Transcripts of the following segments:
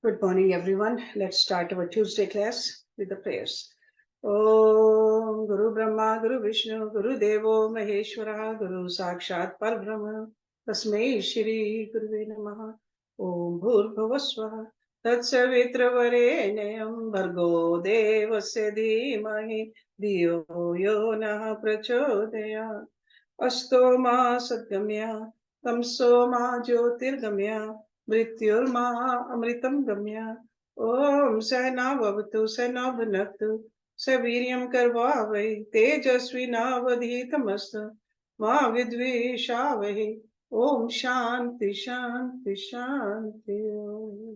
Good morning, everyone. Let's start our Tuesday class with the prayers. Om Guru Brahma, Guru Vishnu, Guru Devo Maheshwara, Guru Sakshat Parbrahma, Tasmai Shri Guruve Namaha. Om Bhurbhuvasvaha, Tatsavitra Bhargo Devasya Dhimahi, Dhiyo Yo Nah Prachodaya. Asto Ma Sadgamya, Tamso Ma Jyotirgamya, Mrityurma Amritam Gamya. Om Sahna Bhavatu Sahna Bhunaktu Saviryam Karvavai Tejasvi Navadhitamastu Ma Vidvishavai. Om Shanti Shanti Shanti.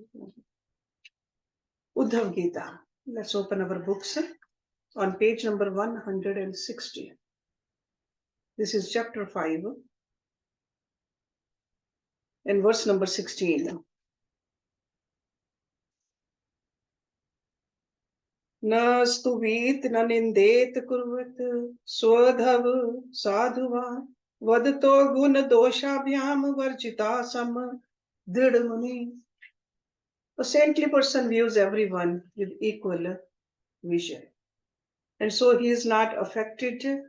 Uddhava Gita. Let's open our books on page number 160. This is chapter 5 and verse number 16. न स्तुवीत न निंदेत कुर्वत स्वधव साधुवा वदतो गुण दोषाभ्याम वर्जिता सम दृढ़ मुनि. A saintly person views everyone with equal vision, and so he is not affected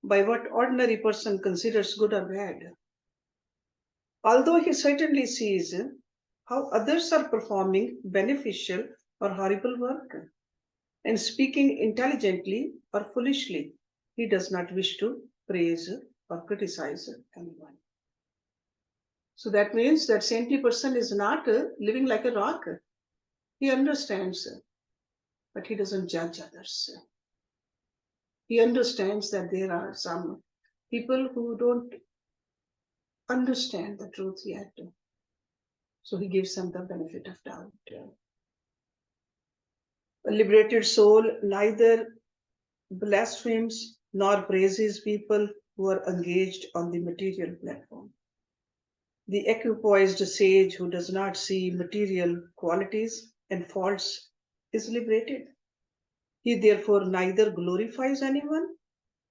by what ordinary person considers good or bad. Although he certainly sees how others are performing beneficial or horrible work, and speaking intelligently or foolishly, he does not wish to praise or criticize anyone. So that means that saintly person is not living like a rock. He understands, but he doesn't judge others. He understands that there are some people who don't understand the truth yet. So he gives them the benefit of doubt. A liberated soul neither blasphemes nor praises people who are engaged on the material platform. The equipoised sage who does not see material qualities and faults is liberated. He therefore neither glorifies anyone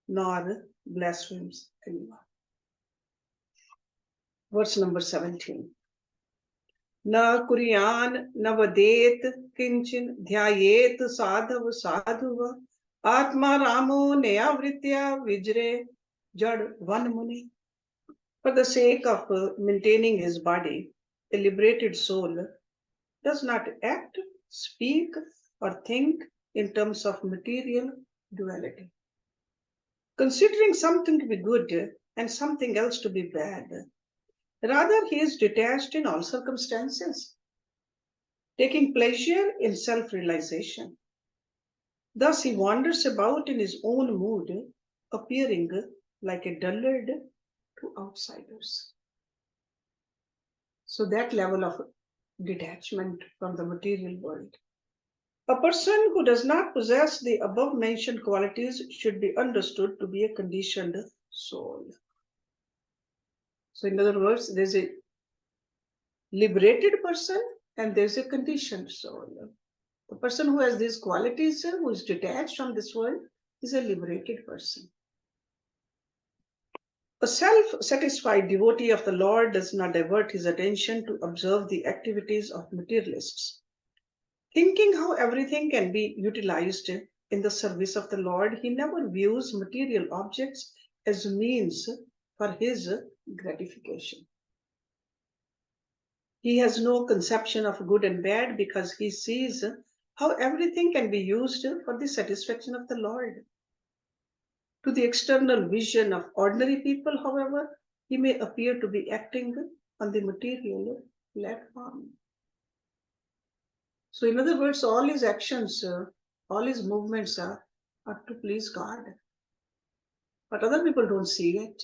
nor blasphemes anyone. Verse number 17. Na kuryan na vadet kinchin dhyayet sadhav sadhuva atma ramo neyavritya vijre jad van muni. For the sake of maintaining his body, a liberated soul does not act, speak, or think in terms of material duality. Considering something to be good and something else to be bad, rather he is detached in all circumstances, taking pleasure in self-realization. Thus he wanders about in his own mood, appearing like a dullard to outsiders. So that level of detachment from the material world. A person who does not possess the above mentioned qualities should be understood to be a conditioned soul. So in other words, there's a liberated person and there's a conditioned soul. The person who has these qualities, who is detached from this world, is a liberated person. A self-satisfied devotee of the Lord does not divert his attention to observe the activities of materialists. Thinking how everything can be utilized in the service of the Lord, he never views material objects as means for his gratification. He has no conception of good and bad because he sees how everything can be used for the satisfaction of the Lord. To the external vision of ordinary people, however, he may appear to be acting on the material platform. So, in other words, all his actions, all his movements are to please God. But other people don't see it.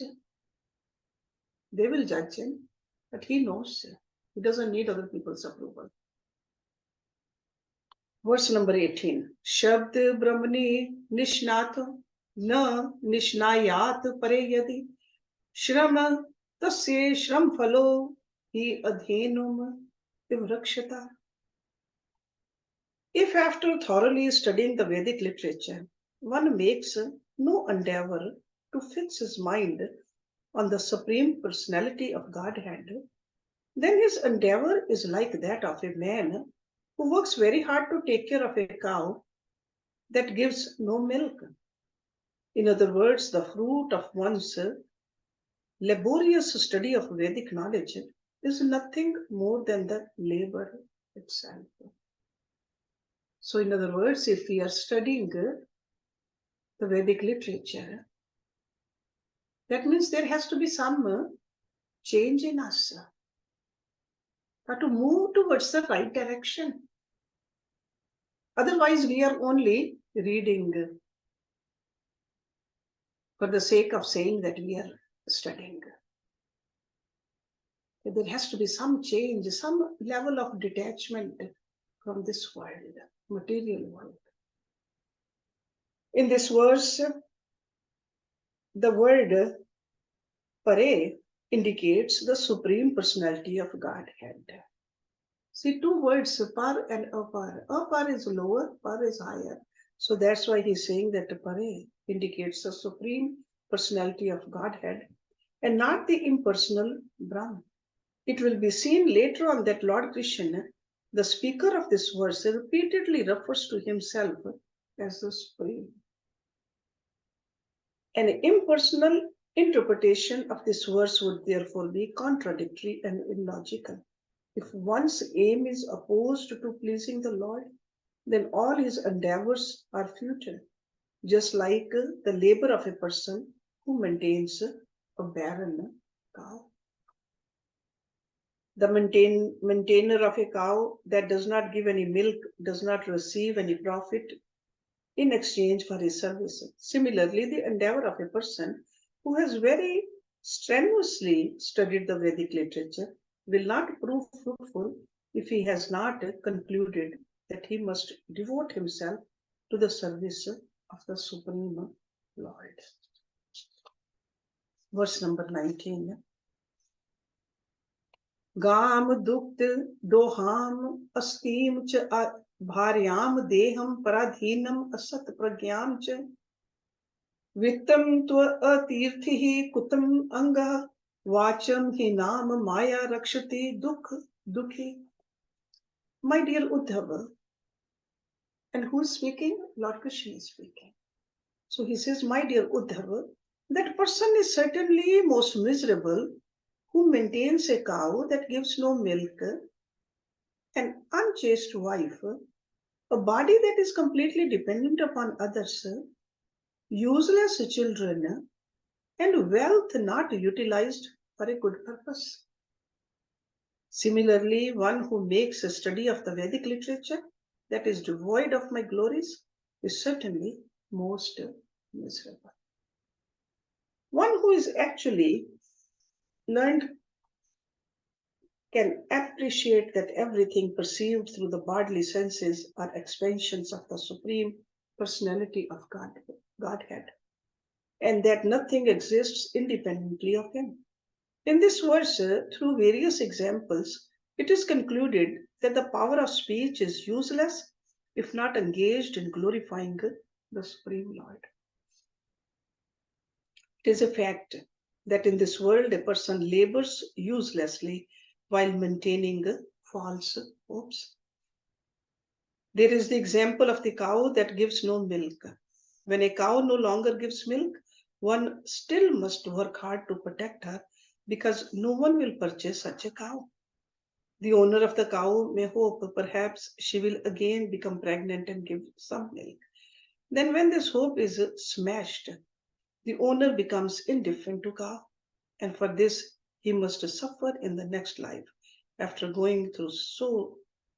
They will judge him, but he knows. He doesn't need other people's approval. Verse number 18. Shabd Brahmani Nishnatho न निष्णायात परे यदि श्रम तस्य श्रम फलो हि अधेनुम विवृक्षता. If after thoroughly studying the Vedic literature, one makes no endeavor to fix his mind on the Supreme Personality of Godhead, then his endeavor is like that of a man who works very hard to take care of a cow that gives no milk. In other words, the fruit of one's laborious study of Vedic knowledge is nothing more than the labor itself. So, in other words, if we are studying the Vedic literature, that means there has to be some change in us, to move towards the right direction. Otherwise, we are only reading for the sake of saying that we are studying. There has to be some change, some level of detachment from this world, material world. In this verse, the word pare indicates the supreme personality of Godhead. See, two words, par and apar. Apar is lower, par is higher. So that's why he's saying that pare indicates the supreme personality of Godhead and not the impersonal Brahman. It will be seen later on that Lord Krishna, the speaker of this verse, repeatedly refers to himself as the Supreme. An impersonal interpretation of this verse would therefore be contradictory and illogical. If one's aim is opposed to pleasing the Lord, then all his endeavors are futile, just like the labor of a person who maintains a barren cow. The maintainer of a cow that does not give any milk does not receive any profit in exchange for his services. Similarly, the endeavor of a person who has very strenuously studied the Vedic literature will not prove fruitful if he has not concluded that he must devote himself to the service of the Supreme Lord. Verse number 19. गाम दुग्ध दोहाम अस्तीम च भार्याम देहम पराधीनम असत प्रज्ञाम च वित्तम त्व अतीर्थिः कुतम अंगः वाचम हि नाम माया रक्षति दुख दुखी. My dear Uddhava, and who is speaking? Lord Krishna is speaking. So he says, my dear Uddhava, that person is certainly most miserable who maintains a cow that gives no milk, an unchaste wife, a body that is completely dependent upon others, useless children, and wealth not utilized for a good purpose. Similarly, one who makes a study of the Vedic literature that is devoid of my glories is certainly most miserable. One who is actually learned can appreciate that everything perceived through the bodily senses are expansions of the supreme personality of Godhead, and that nothing exists independently of him. In this verse, through various examples, it is concluded that the power of speech is useless if not engaged in glorifying the Supreme Lord. It is a fact that in this world a person labors uselessly while maintaining false hopes. There is the example of the cow that gives no milk. When a cow no longer gives milk, one still must work hard to protect her because no one will purchase such a cow. The owner of the cow may hope perhaps she will again become pregnant and give some milk. Then when this hope is smashed, the owner becomes indifferent to cow, and for this he must suffer in the next life after going through so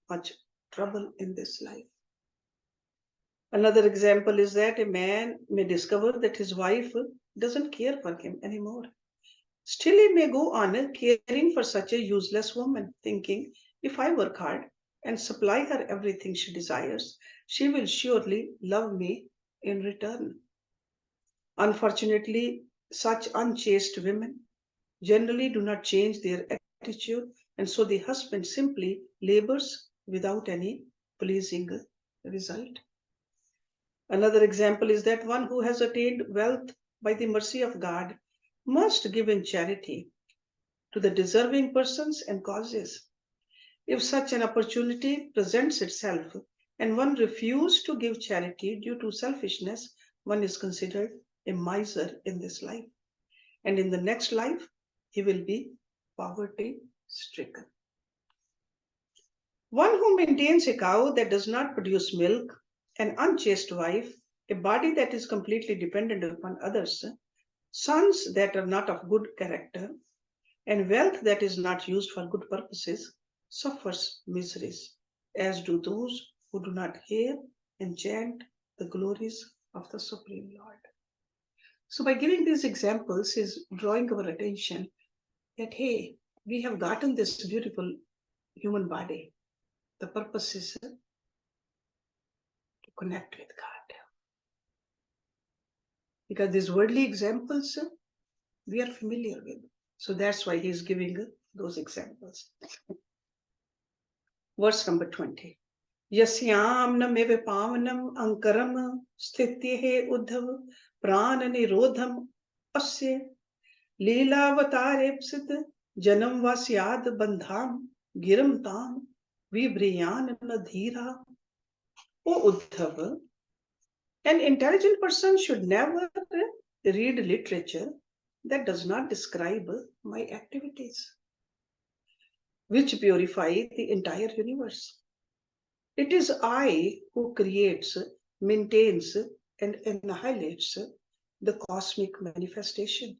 much trouble in this life. Another example is that a man may discover that his wife doesn't care for him anymore. Still, he may go on caring for such a useless woman, thinking, if I work hard and supply her everything she desires, she will surely love me in return. Unfortunately, such unchaste women generally do not change their attitude, and so the husband simply labors without any pleasing result. Another example is that one who has attained wealth by the mercy of God must give in charity to the deserving persons and causes. If such an opportunity presents itself and one refuses to give charity due to selfishness, one is considered a miser in this life. And in the next life, he will be poverty stricken. One who maintains a cow that does not produce milk, an unchaste wife, a body that is completely dependent upon others, sons that are not of good character, and wealth that is not used for good purposes, suffers miseries, as do those who do not hear and chant the glories of the Supreme Lord. So, by giving these examples, he's drawing our attention that, hey, we have gotten this beautiful human body. The purpose is to connect with God. Because these worldly examples we are familiar with. So that's why he's giving those examples. Verse number 20. Yasyam name pavanam ankaram sthitye uddhav pran nirodham asya leelavatare janam vasyad bandham giram tam vibriyan nadhira. O Uddhava, an intelligent person should never read literature that does not describe my activities, which purify the entire universe. It is I who creates, maintains, and annihilates the cosmic manifestation.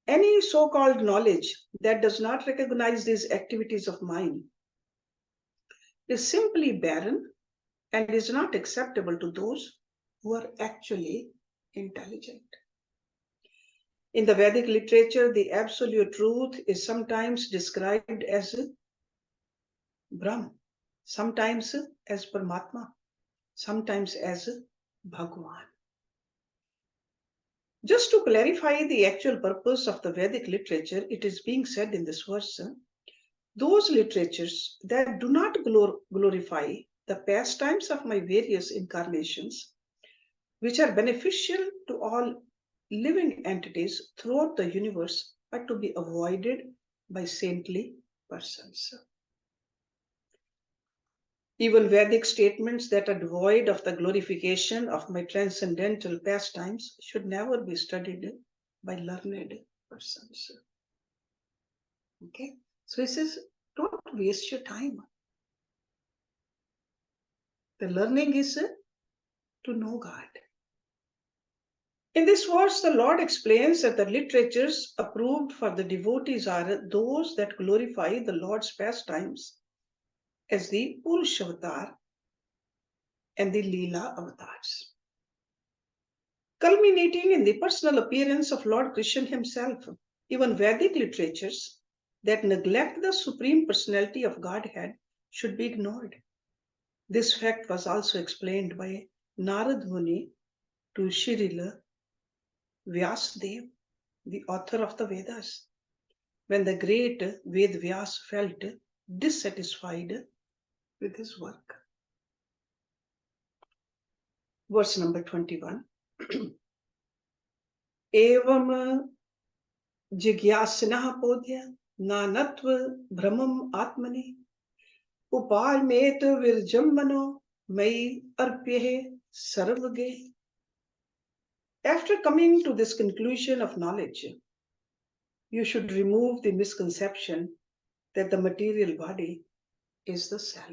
Any so called knowledge that does not recognize these activities of mine is simply barren and is not acceptable to those who are actually intelligent. In the Vedic literature, the absolute truth is sometimes described as Brahm, sometimes as Paramatma, sometimes as Bhagwan. Just to clarify the actual purpose of the Vedic literature, it is being said in this verse, those literatures that do not glorify the pastimes of my various incarnations, which are beneficial to all living entities throughout the universe, are to be avoided by saintly persons. Even Vedic statements that are devoid of the glorification of my transcendental pastimes should never be studied by learned persons. Okay, so he says, don't waste your time. The learning is to know God. In this verse, the Lord explains that the literatures approved for the devotees are those that glorify the Lord's pastimes as the Purush avatar and the Leela avatars, culminating in the personal appearance of Lord Krishna himself. Even Vedic literatures that neglect the supreme personality of Godhead should be ignored. This fact was also explained by Narad Muni to Shrila Vyasadeva, the author of the Vedas, when the great Ved Vyas felt dissatisfied with his work. Verse number 21. Evam jigyasana podya nanatva brahmam atmani upalmet virjammano mai arpyehe sarvage. After coming to this conclusion of knowledge, you should remove the misconception that the material body is the self.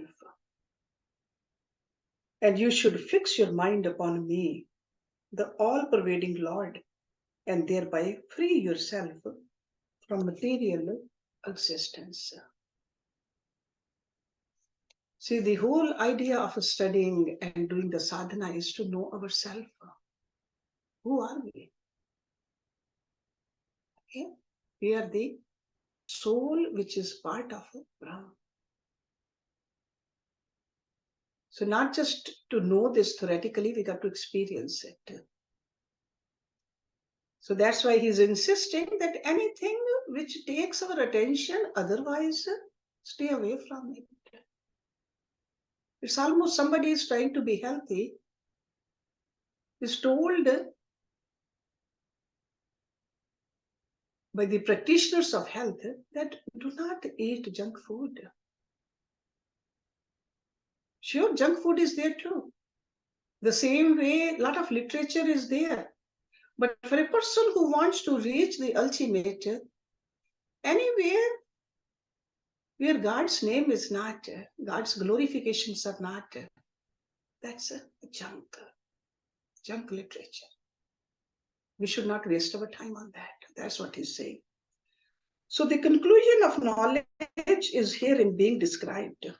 And you should fix your mind upon me, the all-pervading Lord, and thereby free yourself from material existence. See, the whole idea of studying and doing the sadhana is to know ourselves. Who are we? Okay? We are the soul which is part of Brahma. So not just to know this theoretically, we got to experience it. So that's why he's insisting that anything which takes our attention, otherwise stay away from it. It's almost somebody is trying to be healthy, is told by the practitioners of health that do not eat junk food. Sure, junk food is there too. The same way, a lot of literature is there. But for a person who wants to reach the ultimate, anywhere where God's name is not, God's glorifications are not, that's a junk literature. We should not waste our time on that. That's what he's saying. So the conclusion of knowledge is here in being described.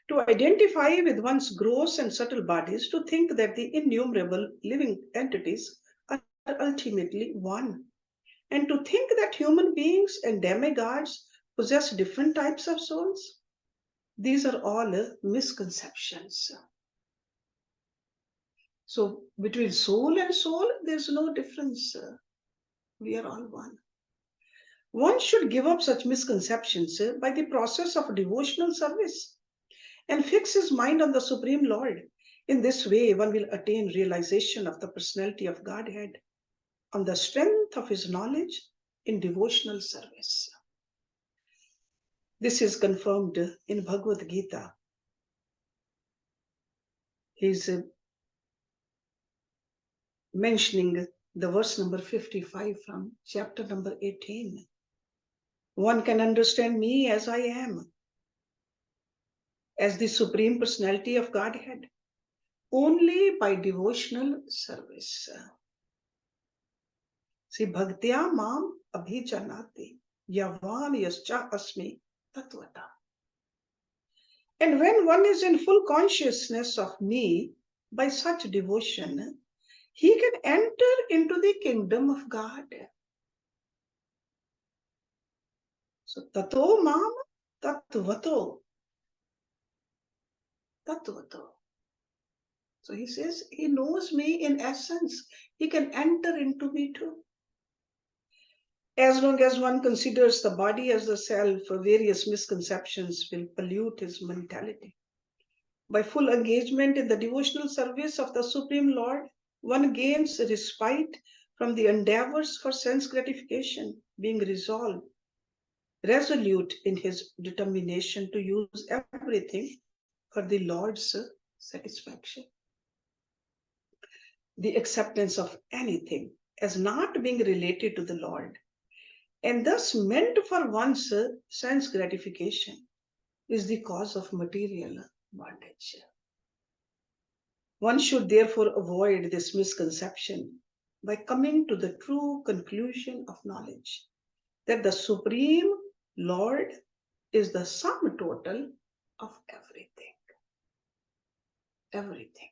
To identify with one's gross and subtle bodies, to think that the innumerable living entities are ultimately one, and to think that human beings and demigods possess different types of souls, these are all misconceptions. So between soul and soul, there's no difference. We are all one. One should give up such misconceptions by the process of devotional service and fix his mind on the Supreme Lord. In this way, one will attain realization of the personality of Godhead on the strength of his knowledge in devotional service. This is confirmed in Bhagavad Gita. He's mentioning the verse number 55 from chapter number 18. One can understand me as I am, as the Supreme Personality of Godhead, only by devotional service. See, bhaktya mam abhijanati yavan yascha asmi tatvata. And when one is in full consciousness of me by such devotion, he can enter into the kingdom of God. So, tato mam tatvato. Tatvato. So he says, he knows me in essence. He can enter into me too. As long as one considers the body as the self, various misconceptions will pollute his mentality. By full engagement in the devotional service of the Supreme Lord, one gains respite from the endeavors for sense gratification, being resolute in his determination to use everything for the Lord's satisfaction. The acceptance of anything as not being related to the Lord and thus meant for one's sense gratification is the cause of material bondage. One should therefore avoid this misconception by coming to the true conclusion of knowledge that the Supreme Lord is the sum total of everything. Everything.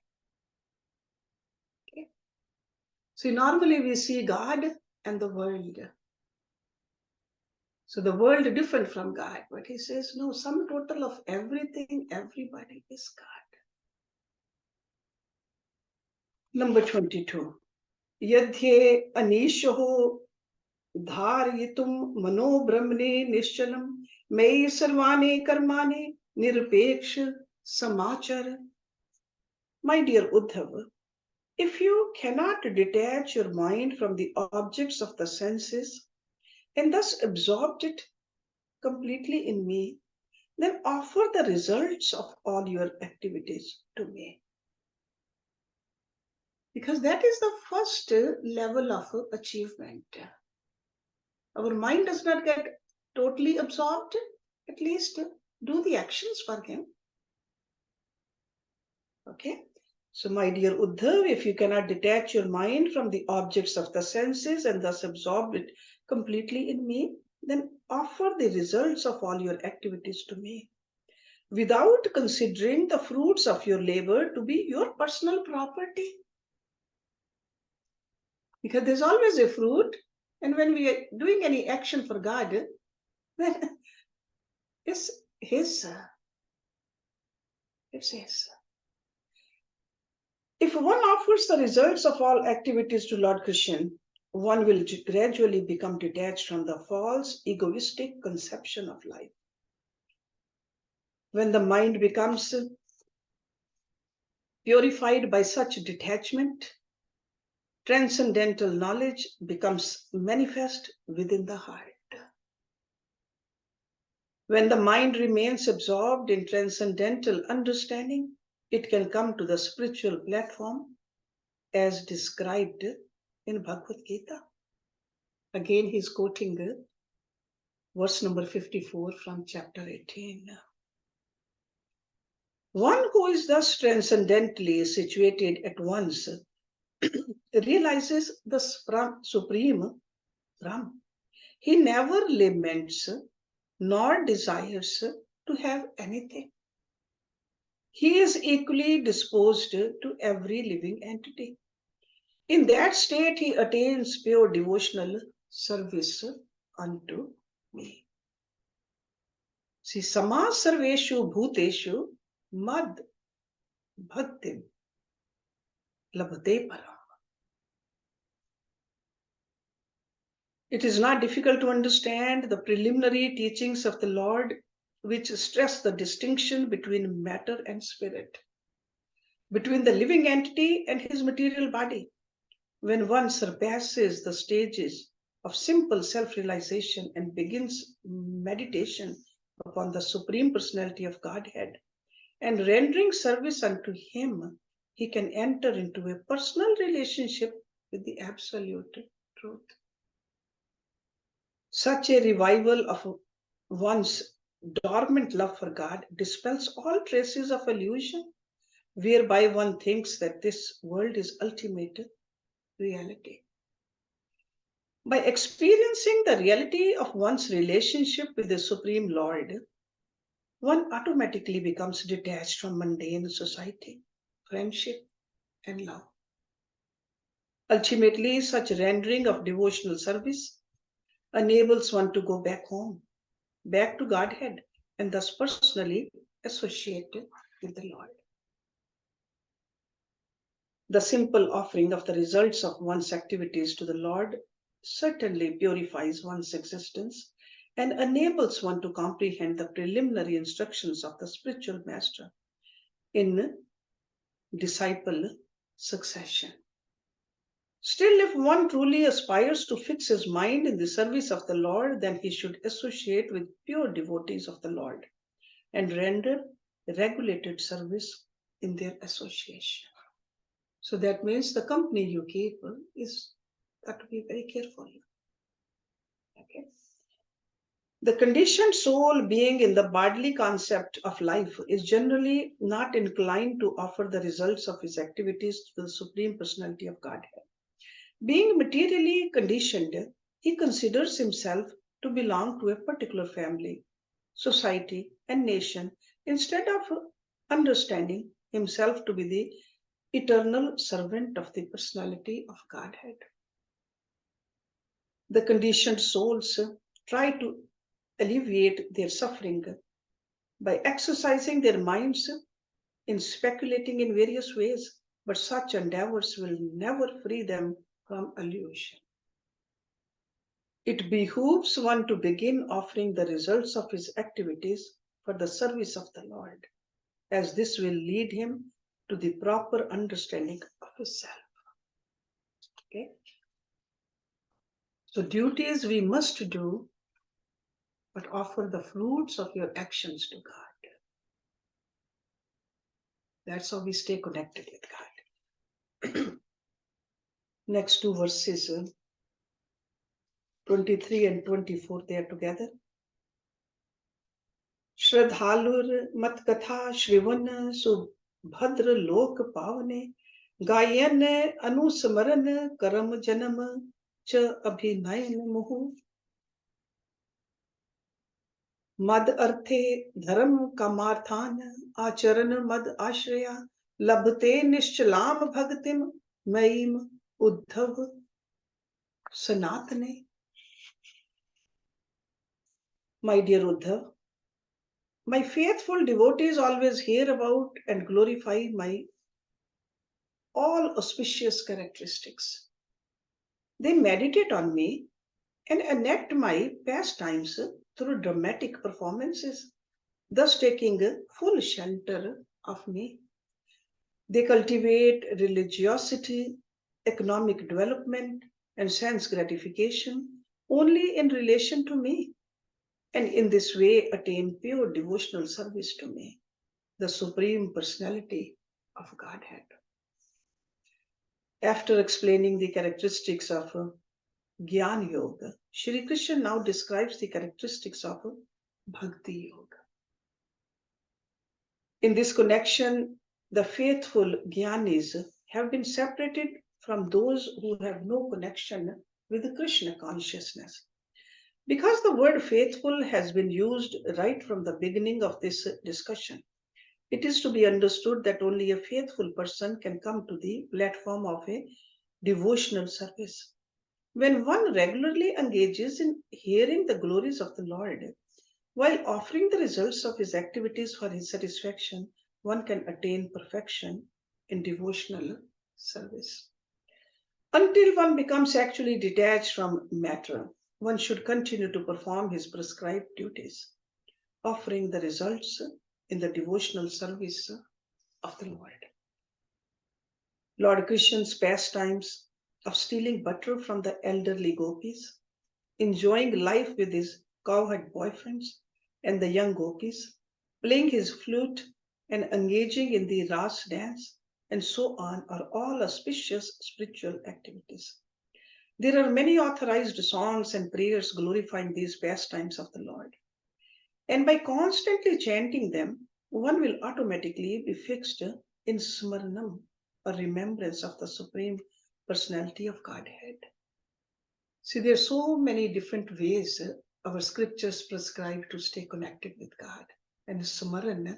Okay? So normally we see God and the world. So the world is different from God, but he says, no, sum total of everything, everybody is God. Number 22. Yadhye anishaho dharayitum mano brahmane nishchalam mei sarvane karmane nirpeksha samachara. My dear Uddhava, if you cannot detach your mind from the objects of the senses and thus absorbed it completely in me, then offer the results of all your activities to me. Because that is the first level of achievement. Our mind does not get totally absorbed, at least do the actions for him. Okay? So, my dear Uddhav, if you cannot detach your mind from the objects of the senses and thus absorb it completely in me, then offer the results of all your activities to me, without considering the fruits of your labor to be your personal property. Because there's always a fruit, and when we are doing any action for God, then it's His. It's His. If one offers the results of all activities to Lord Krishna, one will gradually become detached from the false, egoistic conception of life. When the mind becomes purified by such detachment, transcendental knowledge becomes manifest within the heart. When the mind remains absorbed in transcendental understanding, it can come to the spiritual platform as described in Bhagavad Gita. Again, he's quoting verse number 54 from chapter 18. One who is thus transcendently situated at once realizes the supreme Brahman. He never laments nor desires to have anything. He is equally disposed to every living entity. In that state, he attains pure devotional service unto me. See, samas sarveshu bhuteshu mad bhaktim labhate param. It is not difficult to understand the preliminary teachings of the Lord, which stress the distinction between matter and spirit, between the living entity and his material body. When one surpasses the stages of simple self-realization and begins meditation upon the Supreme Personality of Godhead and rendering service unto Him, he can enter into a personal relationship with the Absolute Truth. Such a revival of one's dormant love for God dispels all traces of illusion, whereby one thinks that this world is ultimate reality. By experiencing the reality of one's relationship with the Supreme Lord, one automatically becomes detached from mundane society, friendship, and love. Ultimately, such rendering of devotional service enables one to go back home, back to Godhead, and thus personally associate with the Lord. The simple offering of the results of one's activities to the Lord certainly purifies one's existence and enables one to comprehend the preliminary instructions of the spiritual master in disciple succession. Still, if one truly aspires to fix his mind in the service of the Lord, then he should associate with pure devotees of the Lord and render regulated service in their association. So that means the company you keep is got to be very careful. Okay. The conditioned soul, being in the bodily concept of life, is generally not inclined to offer the results of his activities to the Supreme Personality of Godhead. Being materially conditioned, he considers himself to belong to a particular family, society, and nation instead of understanding himself to be the eternal servant of the Personality of Godhead. The conditioned souls try to alleviate their suffering by exercising their minds in speculating in various ways, but such endeavors will never free them from illusion. It behooves one to begin offering the results of his activities for the service of the Lord, as this will lead him to the proper understanding of himself. Okay? So duties we must do, but offer the fruits of your actions to God. That's how we stay connected with God. Next two verses, 23 and 24, they are together. Shradhalur mat katha shrivan subhadra lok pavane gayan anusmaran karam janam cha abhinayan muhu. मद अर्थे धर्म कामार्थान आचरण मद आश्रया लभते निश्चलाम भक्तिम मयीम Uddhav सनातने. My dear Uddhav, my faithful devotees always hear about and glorify my all auspicious characteristics. They meditate on me and enact my pastimes through dramatic performances, thus taking full shelter of me. They cultivate religiosity, economic development, and sense gratification only in relation to me. and in this way attain pure devotional service to me, the Supreme Personality of Godhead. After explaining the characteristics of Gyan Yoga, Shri Krishna now describes the characteristics of Bhakti Yoga. In this connection, the faithful Gyanis have been separated from those who have no connection with the Krishna consciousness. Because the word faithful has been used right from the beginning of this discussion, it is to be understood that only a faithful person can come to the platform of a devotional service. When one regularly engages in hearing the glories of the Lord, while offering the results of his activities for his satisfaction, one can attain perfection in devotional service. Until one becomes actually detached from matter, one should continue to perform his prescribed duties, offering the results in the devotional service of the Lord. Lord Krishna's pastimes of stealing butter from the elderly gopis, enjoying life with his cowherd boyfriends and the young gopis, playing his flute and engaging in the ras dance, and so on, are all auspicious spiritual activities. There are many authorized songs and prayers glorifying these pastimes of the Lord. And by constantly chanting them, one will automatically be fixed in smaranam, a remembrance of the Supreme Personality of Godhead. See, there are so many different ways our scriptures prescribe to stay connected with God, and smarana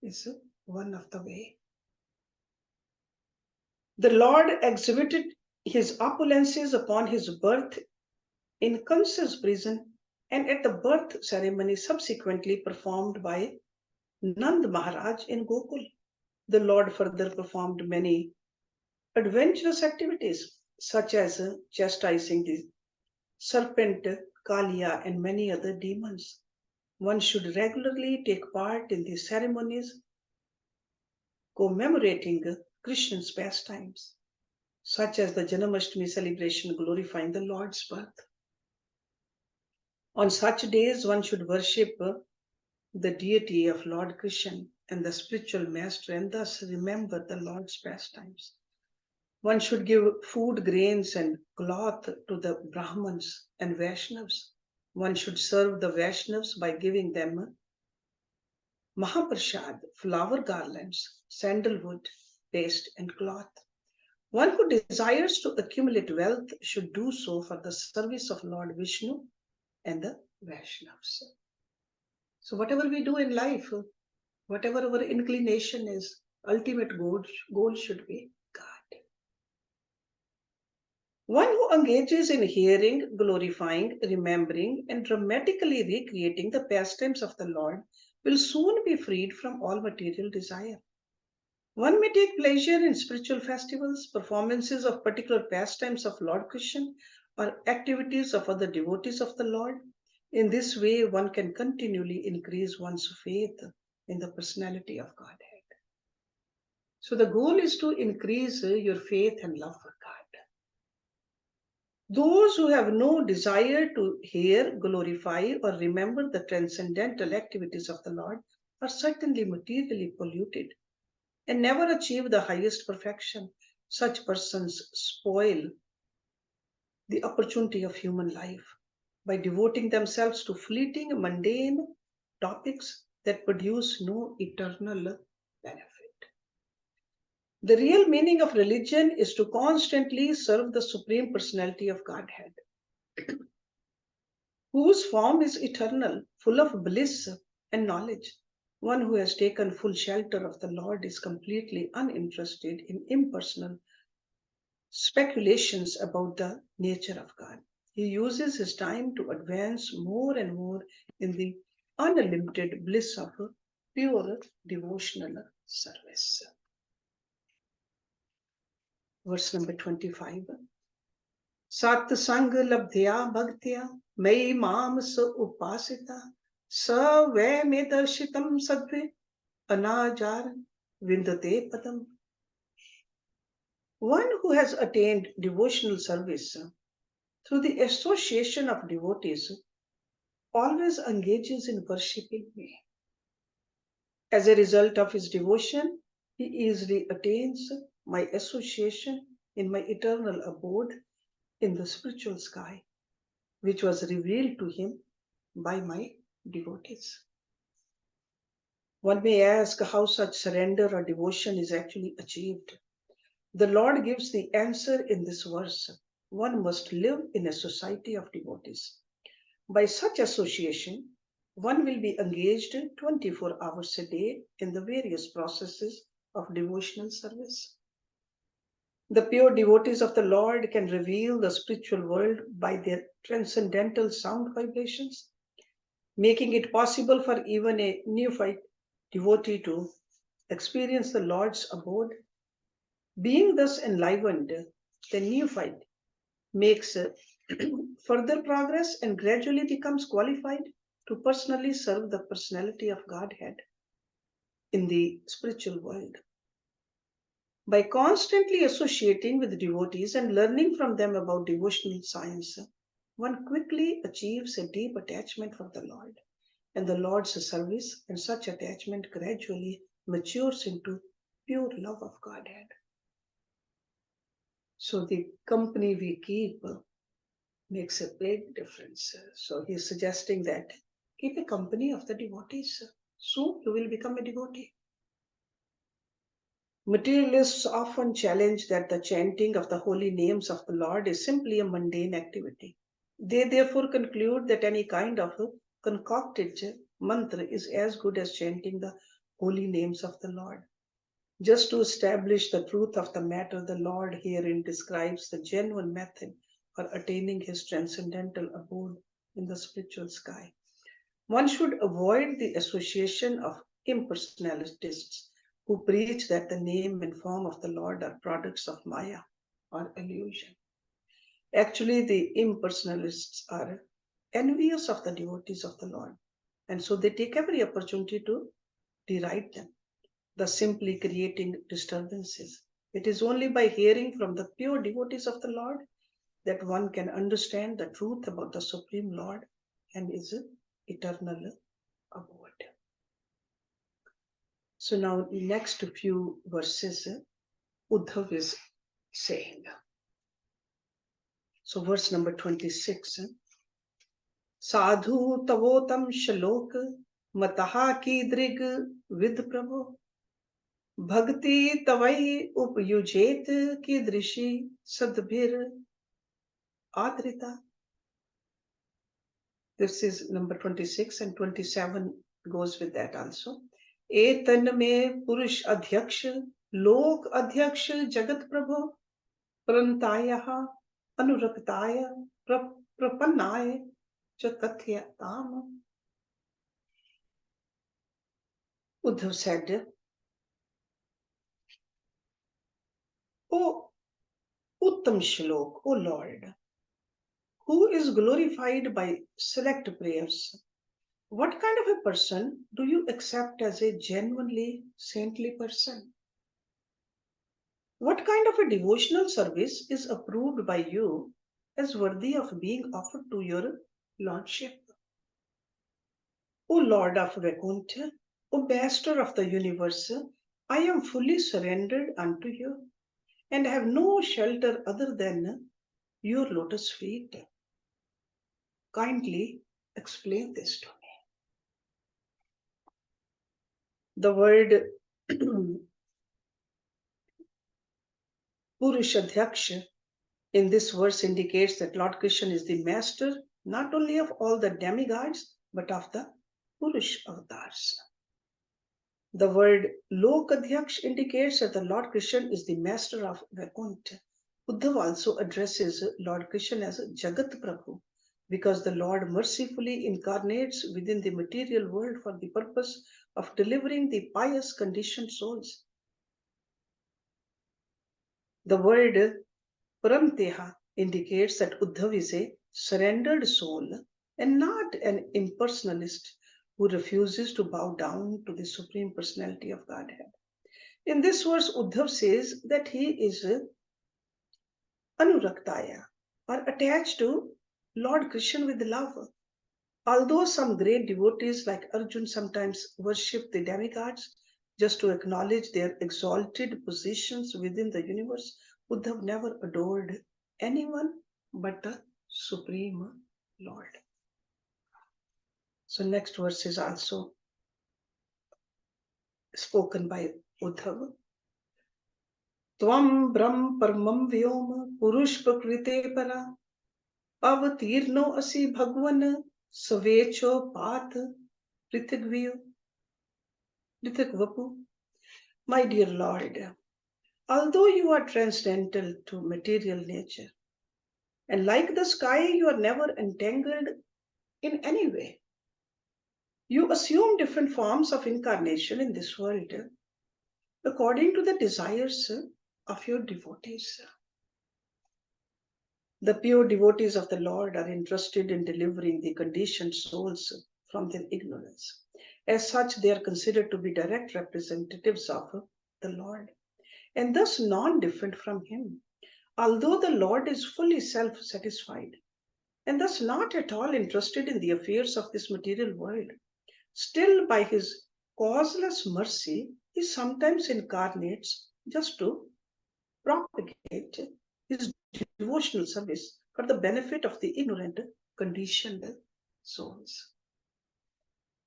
is one of the way. The Lord exhibited his opulences upon his birth in Kansa's prison and at the birth ceremony subsequently performed by Nand Maharaj in Gokul. The Lord further performed many adventurous activities such as chastising the serpent Kalia and many other demons. One should regularly take part in the ceremonies commemorating Krishna's pastimes, such as the Janmashtami celebration glorifying the Lord's birth. On such days, one should worship the deity of Lord Krishna and the spiritual master and thus remember the Lord's pastimes. One should give food, grains, and cloth to the Brahmins and Vaishnavas. One should serve the Vaishnavas by giving them Mahaprasad, flower garlands, sandalwood, paste, and cloth. One who desires to accumulate wealth should do so for the service of Lord Vishnu and the Vaishnavas. So, whatever we do in life, whatever our inclination is, ultimate goal should be God. One who engages in hearing, glorifying, remembering, and dramatically recreating the pastimes of the Lord will soon be freed from all material desire. One may take pleasure in spiritual festivals, performances of particular pastimes of Lord Krishna, or activities of other devotees of the Lord. In this way, one can continually increase one's faith in the personality of Godhead. So, the goal is to increase your faith and love for God. Those who have no desire to hear, glorify, or remember the transcendental activities of the Lord are certainly materially polluted and never achieve the highest perfection. Such persons spoil the opportunity of human life by devoting themselves to fleeting, mundane topics that produce no eternal benefit. The real meaning of religion is to constantly serve the Supreme Personality of Godhead, whose form is eternal, full of bliss and knowledge. One who has taken full shelter of the Lord is completely uninterested in impersonal speculations about the nature of God. He uses his time to advance more and more in the unlimited bliss of pure devotional service. Verse number 25. Sat sang labdhya bhaktya mai mam sa upasita sa ve me darshitam sadve anajar vindate padam. One who has attained devotional service through the association of devotees always engages in worshipping me. As a result of his devotion, he easily attains my association in my eternal abode in the spiritual sky, which was revealed to him by my devotees. One may ask how such surrender or devotion is actually achieved. The Lord gives the answer in this verse. One must live in a society of devotees. By such association, one will be engaged 24 hours a day in the various processes of devotional service. The pure devotees of the Lord can reveal the spiritual world by their transcendental sound vibrations, making it possible for even a neophyte devotee to experience the Lord's abode. Being thus enlivened, the neophyte makes further progress and gradually becomes qualified to personally serve the personality of Godhead in the spiritual world. By constantly associating with devotees and learning from them about devotional science, one quickly achieves a deep attachment for the Lord and the Lord's service, and such attachment gradually matures into pure love of Godhead. So the company we keep makes a big difference. So he's suggesting that keep a company of the devotees. Soon you will become a devotee. Materialists often challenge that the chanting of the holy names of the Lord is simply a mundane activity. They therefore conclude that any kind of concocted mantra is as good as chanting the holy names of the Lord. Just to establish the truth of the matter, the Lord herein describes the genuine method for attaining his transcendental abode in the spiritual sky. One should avoid the association of impersonalists who preach that the name and form of the Lord are products of Maya or illusion. Actually, the impersonalists are envious of the devotees of the Lord, and so they take every opportunity to deride them, thus simply creating disturbances. It is only by hearing from the pure devotees of the Lord that one can understand the truth about the Supreme Lord and his eternal abode. So now, next few verses, Uddhav is saying. So, verse number 26. Sadhu tavotam shalok mataha ki drig vid prabhu bhakti tavai upyujet ki drishi sadbhir adrita. This is number 26 and 27 goes with that also. Etan में पुरुष अध्यक्ष लोक अध्यक्ष जगत प्रभु प्रणतायः अनुरक्ताय प्रपन्नाय च कथ्यताम. Uddhav said, O Uttam Shlok, O Lord, who is glorified by select prayers, what kind of a person do you accept as a genuinely saintly person? What kind of a devotional service is approved by you as worthy of being offered to your Lordship? O Lord of Vaikuntha, O Master of the universe, I am fully surrendered unto you and have no shelter other than your lotus feet. Kindly explain this to me. The word Purushadhyaksha in this verse indicates that Lord Krishna is the master not only of all the demigods but of the Purush avatars. The word Lokadhyaksh indicates that the Lord Krishna is the master of Vaikuntha. Uddhav also addresses Lord Krishna as Jagat Prabhu because the Lord mercifully incarnates within the material world for the purpose of delivering the pious conditioned souls. The word Paramteha indicates that Uddhav is a surrendered soul and not an impersonalist who refuses to bow down to the Supreme Personality of Godhead. In this verse, Uddhav says that he is Anuraktaya or attached to Lord Krishna with love. Although some great devotees like Arjun sometimes worship the demigods just to acknowledge their exalted positions within the universe, Uddhav never adored anyone but the Supreme Lord. So next verse is also spoken by Uddhav. Tvam Brahm Paramam Vyom Purush Prakrite Para Avatirno Asi Bhagwan Savecho Path Prithigviyo Prithigvapu. My dear Lord, although you are transcendental to material nature, and like the sky, you are never entangled in any way. You assume different forms of incarnation in this world according to the desires of your devotees. The pure devotees of the Lord are interested in delivering the conditioned souls from their ignorance. As such, they are considered to be direct representatives of the Lord, and thus non-different from Him. Although the Lord is fully self-satisfied, and thus not at all interested in the affairs of this material world, still by His causeless mercy, He sometimes incarnates just to propagate His devotional service for the benefit of the ignorant, conditioned souls.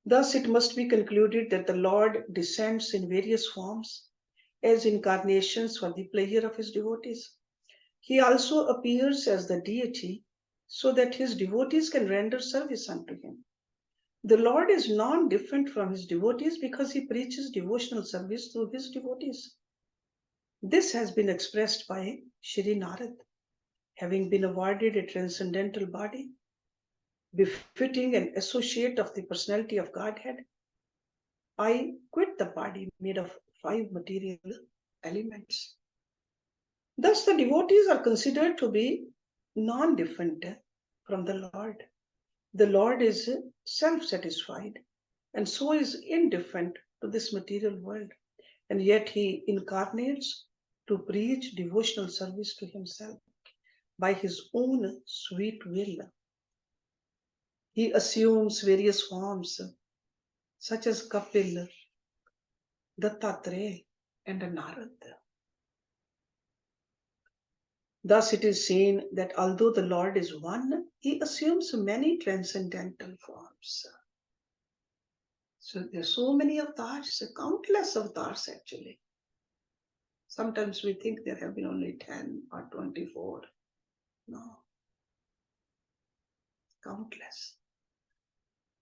Thus, it must be concluded that the Lord descends in various forms as incarnations for the pleasure of His devotees. He also appears as the deity so that His devotees can render service unto Him. The Lord is non-different from His devotees because He preaches devotional service through His devotees. This has been expressed by Shri Narad. Having been awarded a transcendental body, befitting an associate of the personality of Godhead, I quit the body made of 5 material elements. Thus, the devotees are considered to be non-different from the Lord. The Lord is self-satisfied and so is indifferent to this material world, and yet He incarnates to preach devotional service to Himself by His own sweet will. He assumes various forms such as Kapil, Dattatreya, and Narad. Thus it is seen that although the Lord is one, He assumes many transcendental forms. So there are so many avatars, countless avatars actually. Sometimes we think there have been only 10 or 24. No, countless.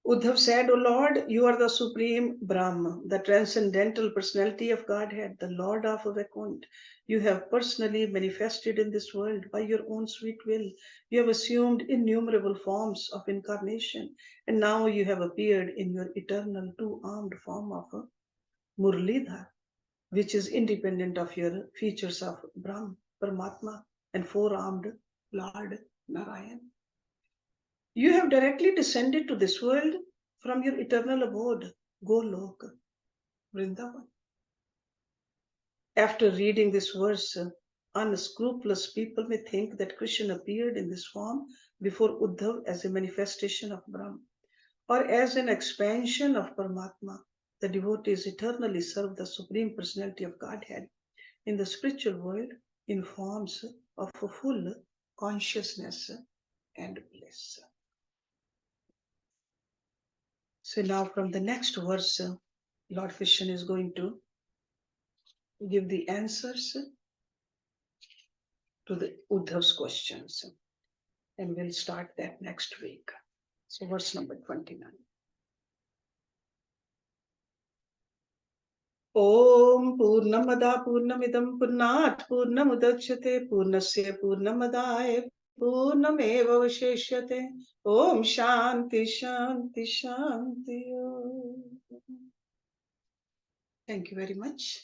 Uddhav said, O Lord, you are the supreme Brahma, the transcendental personality of Godhead, the Lord of Vaikuntha. You have personally manifested in this world by your own sweet will. You have assumed innumerable forms of incarnation, and now you have appeared in your eternal two-armed form of Murlidhar, which is independent of your features of Brahm, Paramatma, and four-armed Lord Narayan. You have directly descended to this world from your eternal abode, Golok, Vrindavan. After reading this verse, unscrupulous people may think that Krishna appeared in this form before Uddhav as a manifestation of Brahm, or as an expansion of Paramatma. The devotees eternally serve the Supreme Personality of Godhead in the spiritual world in forms of a full consciousness and bliss. So now from the next verse, Lord Krishna is going to give the answers to the Uddhav's questions. And we'll start that next week. So verse number 29. Om Purnamada Purnamidam Purnat Purnamudachyate Purnasya Purnamadaya Purnameva Vashishyate Om Shanti Shanti Shanti. Thank you very much.